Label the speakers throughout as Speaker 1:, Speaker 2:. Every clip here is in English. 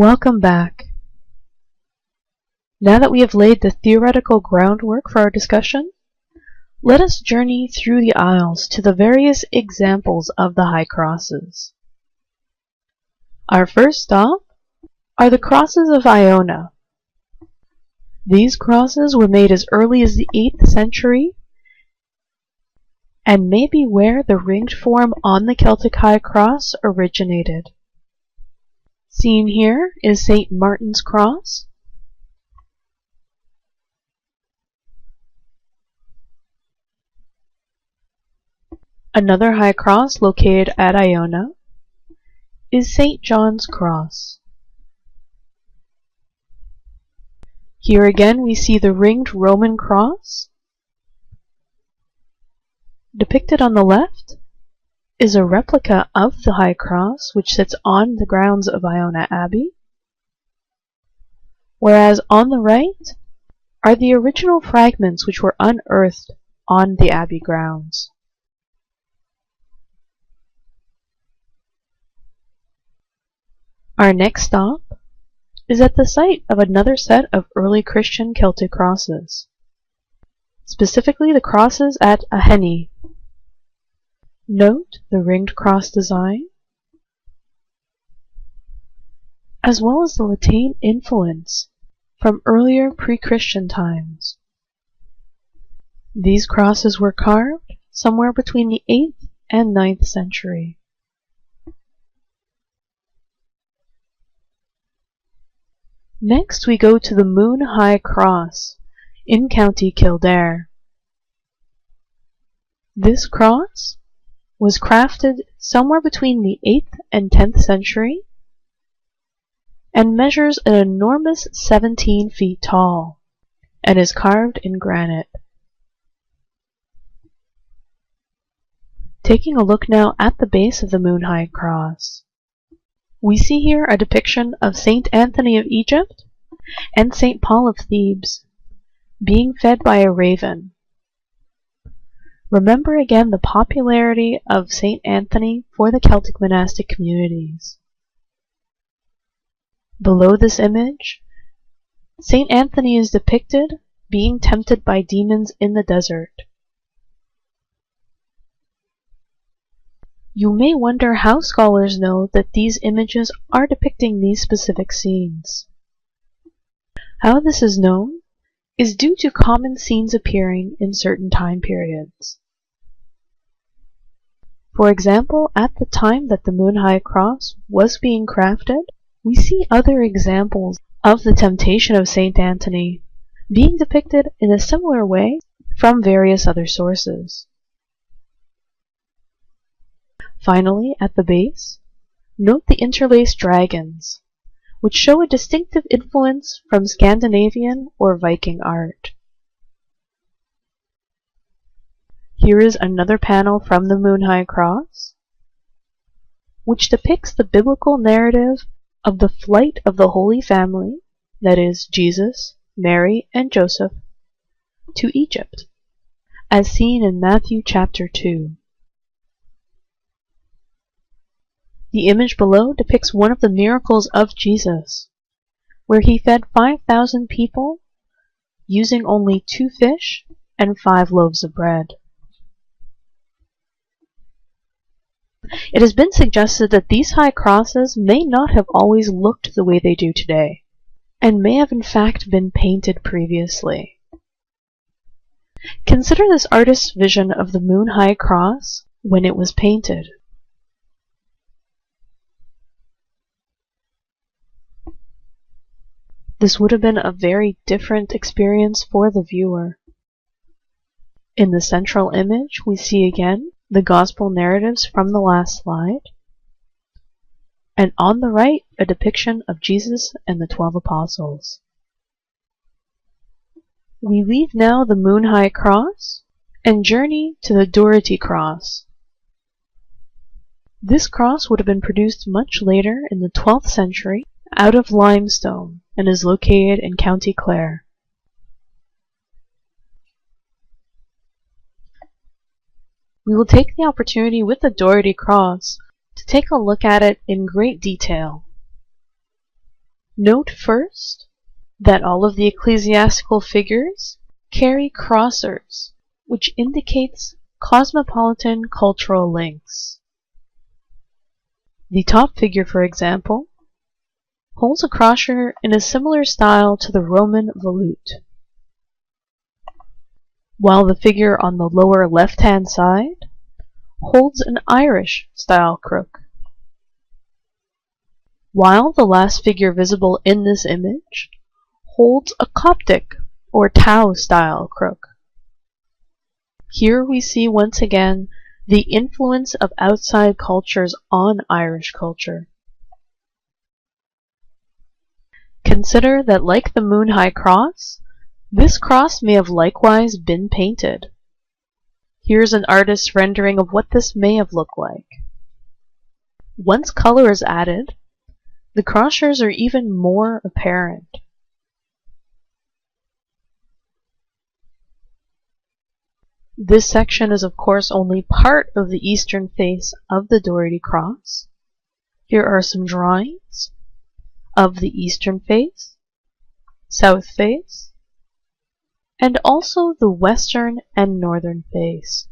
Speaker 1: Welcome back. Now that we have laid the theoretical groundwork for our discussion, let us journey through the aisles to the various examples of the high crosses. Our first stop are the crosses of Iona. These crosses were made as early as the 8th century and may be where the ringed form on the Celtic high cross originated. Seen here is St. Martin's Cross. Another high cross located at Iona is St. John's Cross. Here again we see the ringed Roman cross. Depicted on the left is a replica of the high cross which sits on the grounds of Iona Abbey, whereas on the right are the original fragments which were unearthed on the Abbey grounds. Our next stop is at the site of another set of early Christian Celtic crosses, specifically the crosses at Ahenny. Note the ringed cross design, as well as the Latin influence from earlier pre-Christian times. These crosses were carved somewhere between the 8th and 9th century. Next we go to the Moon High Cross in County Kildare. This cross was crafted somewhere between the 8th and 10th century and measures an enormous 17 feet tall and is carved in granite. Taking a look now at the base of the Moon High Cross, we see here a depiction of Saint Anthony of Egypt and Saint Paul of Thebes being fed by a raven. Remember again the popularity of Saint Anthony for the Celtic monastic communities. Below this image, Saint Anthony is depicted being tempted by demons in the desert. You may wonder how scholars know that these images are depicting these specific scenes. How this is known is due to common scenes appearing in certain time periods. For example, at the time that the Moon High Cross was being crafted, we see other examples of the temptation of Saint Anthony being depicted in a similar way from various other sources. Finally, at the base, note the interlaced dragons, which show a distinctive influence from Scandinavian or Viking art. Here is another panel from the Moon High Cross, which depicts the biblical narrative of the flight of the Holy Family, that is, Jesus, Mary, and Joseph, to Egypt, as seen in Matthew chapter 2. The image below depicts one of the miracles of Jesus, where he fed 5,000 people using only 2 fish and 5 loaves of bread. It has been suggested that these high crosses may not have always looked the way they do today, and may have in fact been painted previously. Consider this artist's vision of the Moon High Cross when it was painted. This would have been a very different experience for the viewer. In the central image, we see again the Gospel narratives from the last slide, and on the right, a depiction of Jesus and the 12 apostles. We leave now the Moon High Cross and journey to the Doherty Cross. This cross would have been produced much later in the 12th century out of limestone and is located in County Clare. We will take the opportunity with the Doherty Cross to take a look at it in great detail. Note first that all of the ecclesiastical figures carry crossers, which indicates cosmopolitan cultural links. The top figure, for example, holds a crosier in a similar style to the Roman volute, while the figure on the lower left-hand side holds an Irish-style crook, while the last figure visible in this image holds a Coptic or Tau-style crook. Here we see once again the influence of outside cultures on Irish culture. Consider that, like the Moon High Cross, this cross may have likewise been painted. Here's an artist's rendering of what this may have looked like. Once color is added, the crossers are even more apparent. This section is of course only part of the eastern face of the Doherty cross. Here are some drawings of the eastern face, south face, and also the western and northern face.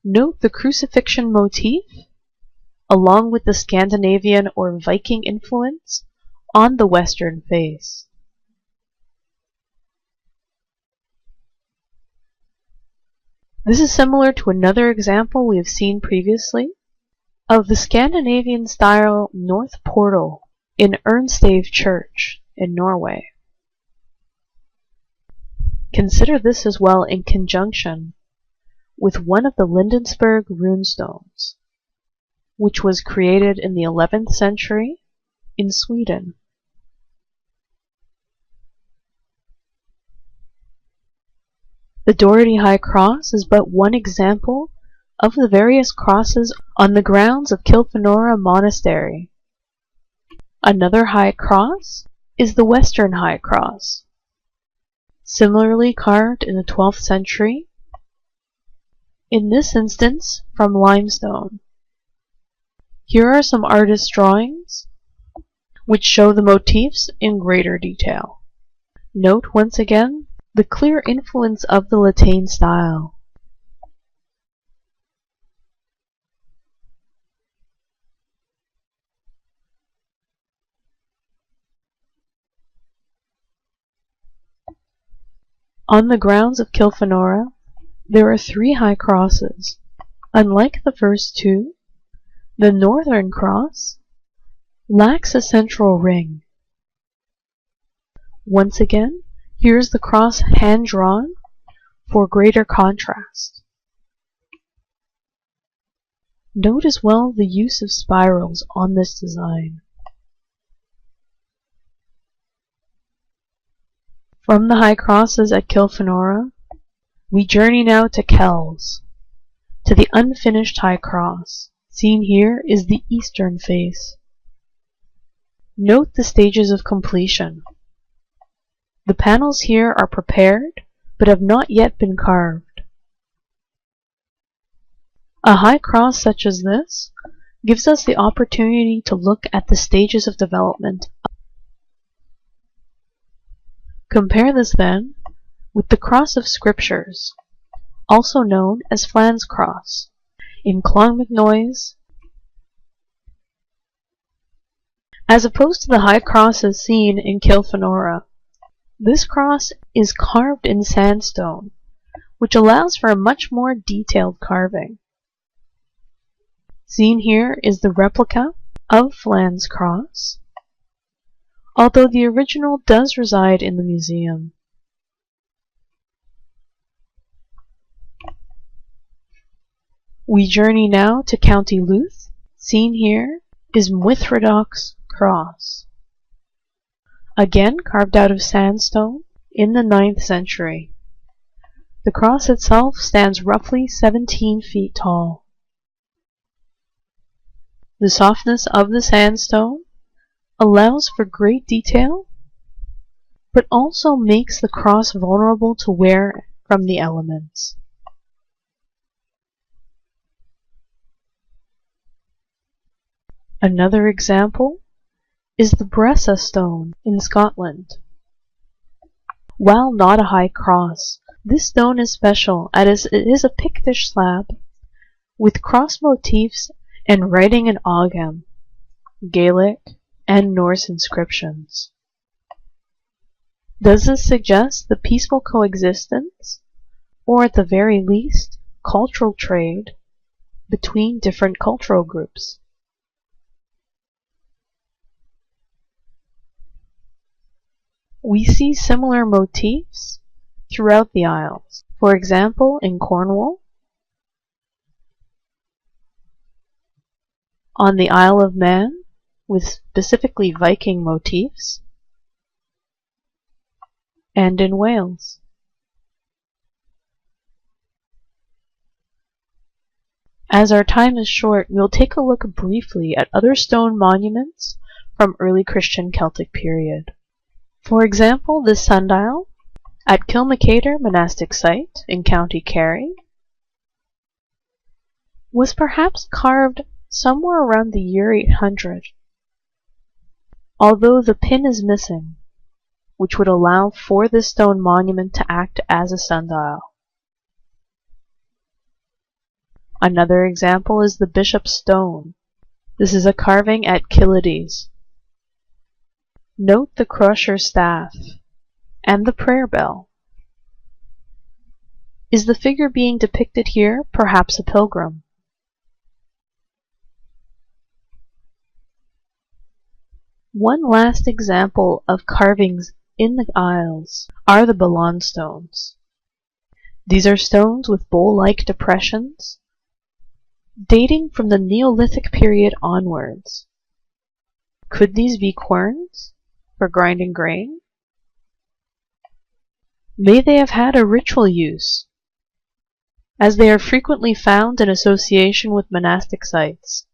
Speaker 1: Note the crucifixion motif, along with the Scandinavian or Viking influence on the western face. This is similar to another example we have seen previously of the Scandinavian-style north portal in Ernstave Church in Norway. Consider this as well in conjunction with one of the Lindensberg runestones, which was created in the 11th century in Sweden. The Doherty High Cross is but one example of the various crosses on the grounds of Kilfenora Monastery. Another high cross is the Western High Cross, similarly carved in the 12th century, in this instance from limestone. Here are some artist drawings which show the motifs in greater detail. Note once again the clear influence of the Latane style. On the grounds of Kilfenora, there are 3 high crosses. Unlike the first 2, the northern cross lacks a central ring. Once again, here's the cross hand-drawn for greater contrast. Note as well the use of spirals on this design. From the high crosses at Kilfenora, we journey now to Kells, to the unfinished high cross. Seen here is the eastern face. Note the stages of completion. The panels here are prepared, but have not yet been carved. A high cross such as this gives us the opportunity to look at the stages of development. Compare this then with the Cross of Scriptures, also known as Flan's Cross, in Clonmacnoise. As opposed to the high crosses seen in Kilfenora, this cross is carved in sandstone, which allows for a much more detailed carving. Seen here is the replica of Flan's Cross, although the original does reside in the museum. We journey now to County Louth. Seen here is Mwithredoc's cross, again carved out of sandstone in the 9th century. The cross itself stands roughly 17 feet tall. The softness of the sandstone allows for great detail, but also makes the cross vulnerable to wear from the elements. Another example is the Bressa stone in Scotland. While not a high cross, this stone is special as it is a Pictish slab with cross motifs and writing in Ogham, Gaelic, and Norse inscriptions. Does this suggest the peaceful coexistence, or at the very least, cultural trade between different cultural groups? We see similar motifs throughout the Isles. For example, in Cornwall, on the Isle of Man, with specifically Viking motifs, and in Wales. As our time is short, we'll take a look briefly at other stone monuments from early Christian Celtic period. For example, this sundial at Kilmacater monastic site in County Kerry was perhaps carved somewhere around the year 800, although the pin is missing, which would allow for this stone monument to act as a sundial. Another example is the Bishop's Stone. This is a carving at Killades. Note the crusher staff and the prayer bell. Is the figure being depicted here perhaps a pilgrim? One last example of carvings in the Isles are the Ballon stones. These are stones with bowl-like depressions dating from the Neolithic period onwards. Could these be querns for grinding grain? May they have had a ritual use, as they are frequently found in association with monastic sites?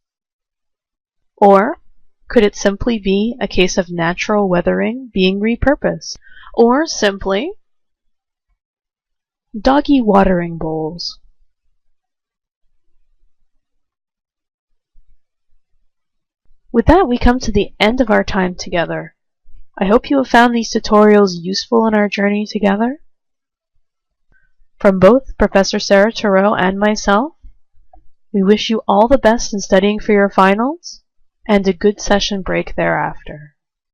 Speaker 1: Or could it simply be a case of natural weathering being repurposed? Or simply doggy watering bowls? With that, we come to the end of our time together. I hope you have found these tutorials useful in our journey together. From both Professor Sarah Turow and myself, we wish you all the best in studying for your finals and a good session break thereafter.